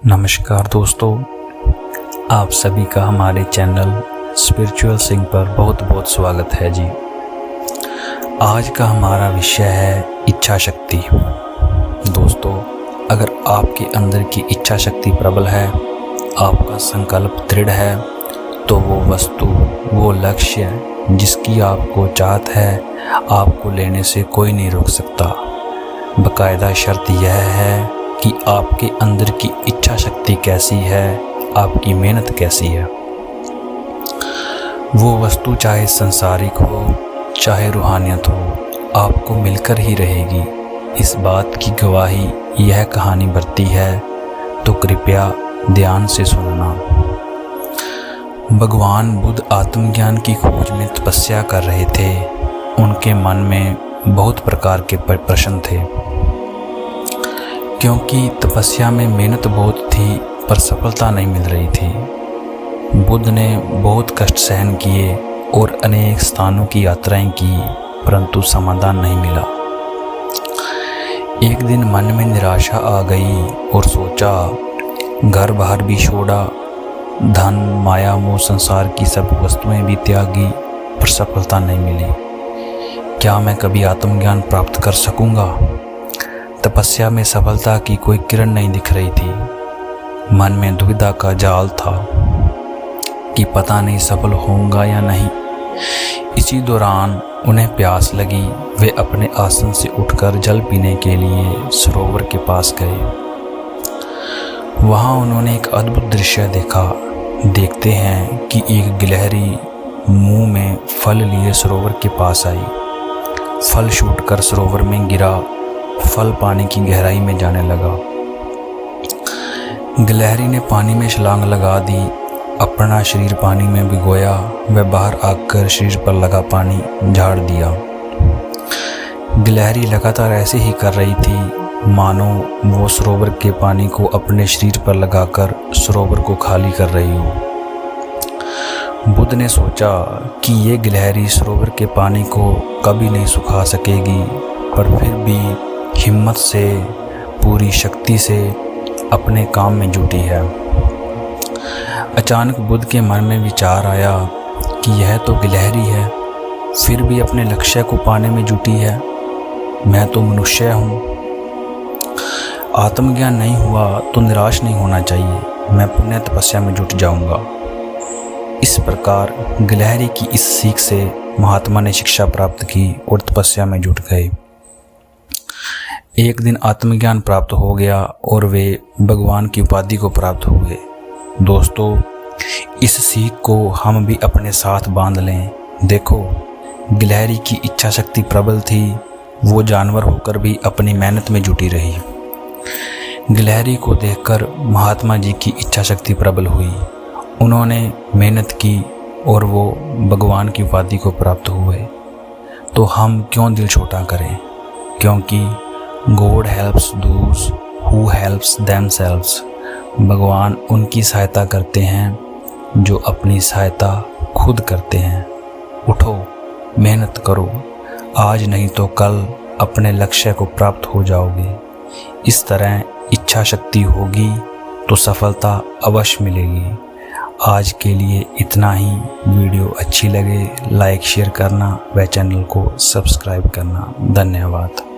नमस्कार दोस्तों, आप सभी का हमारे चैनल स्पिरिचुअल सिंह पर बहुत बहुत स्वागत है जी। आज का हमारा विषय है इच्छा शक्ति। दोस्तों, अगर आपके अंदर की इच्छा शक्ति प्रबल है, आपका संकल्प दृढ़ है, तो वो वस्तु, वो लक्ष्य जिसकी आपको चाहत है, आपको लेने से कोई नहीं रोक सकता। बाकायदा शर्त यह है कि आपके अंदर की इच्छा शक्ति कैसी है, आपकी मेहनत कैसी है। वो वस्तु चाहे सांसारिक हो, चाहे रूहानियत हो, आपको मिलकर ही रहेगी। इस बात की गवाही यह कहानी भरती है, तो कृपया ध्यान से सुनना। भगवान बुद्ध आत्मज्ञान की खोज में तपस्या कर रहे थे। उनके मन में बहुत प्रकार के प्रश्न थे, क्योंकि तपस्या में मेहनत बहुत थी पर सफलता नहीं मिल रही थी। बुद्ध ने बहुत कष्ट सहन किए और अनेक स्थानों की यात्राएं की, परंतु समाधान नहीं मिला। एक दिन मन में निराशा आ गई और सोचा, घर बाहर भी छोड़ा, धन माया मोह संसार की सब वस्तुएं भी त्यागी, पर सफलता नहीं मिली। क्या मैं कभी आत्मज्ञान प्राप्त कर सकूंगा? तपस्या में सफलता की कोई किरण नहीं दिख रही थी। मन में दुविधा का जाल था कि पता नहीं सफल होऊंगा या नहीं। इसी दौरान उन्हें प्यास लगी। वे अपने आसन से उठकर जल पीने के लिए सरोवर के पास गए। वहां उन्होंने एक अद्भुत दृश्य देखा। देखते हैं कि एक गिलहरी मुंह में फल लिए सरोवर के पास आई। फल छूटकर सरोवर में गिरा। फल पानी की गहराई में जाने लगा। गिलहरी ने पानी में छलांग लगा दी, अपना शरीर पानी में भिगोया। वह बाहर आकर शरीर पर लगा पानी झाड़ दिया। गिलहरी लगातार ऐसे ही कर रही थी, मानो वो सरोवर के पानी को अपने शरीर पर लगाकर सरोवर को खाली कर रही हो। बुद्ध ने सोचा कि ये गिलहरी सरोवर के पानी को कभी नहीं सुखा सकेगी, पर फिर भी हिम्मत से, पूरी शक्ति से अपने काम में जुटी है। अचानक बुद्ध के मन में विचार आया कि यह तो गिलहरी है, फिर भी अपने लक्ष्य को पाने में जुटी है। मैं तो मनुष्य हूँ। आत्मज्ञान नहीं हुआ तो निराश नहीं होना चाहिए। मैं पुण्य तपस्या में जुट जाऊंगा। इस प्रकार गिलहरी की इस सीख से महात्मा ने शिक्षा प्राप्त की और तपस्या में जुट गए। एक दिन आत्मज्ञान प्राप्त हो गया और वे भगवान की उपाधि को प्राप्त हुए। दोस्तों, इस सीख को हम भी अपने साथ बांध लें। देखो, गिलहरी की इच्छा शक्ति प्रबल थी। वो जानवर होकर भी अपनी मेहनत में जुटी रही। गिलहरी को देखकर महात्मा जी की इच्छा शक्ति प्रबल हुई। उन्होंने मेहनत की और वो भगवान की उपाधि को प्राप्त हुए। तो हम क्यों दिल छोटा करें? क्योंकि God helps those who helps themselves। भगवान उनकी सहायता करते हैं जो अपनी सहायता खुद करते हैं। उठो, मेहनत करो। आज नहीं तो कल अपने लक्ष्य को प्राप्त हो जाओगे। इस तरह इच्छा शक्ति होगी तो सफलता अवश्य मिलेगी। आज के लिए इतना ही। वीडियो अच्छी लगे लाइक शेयर करना व चैनल को सब्सक्राइब करना। धन्यवाद।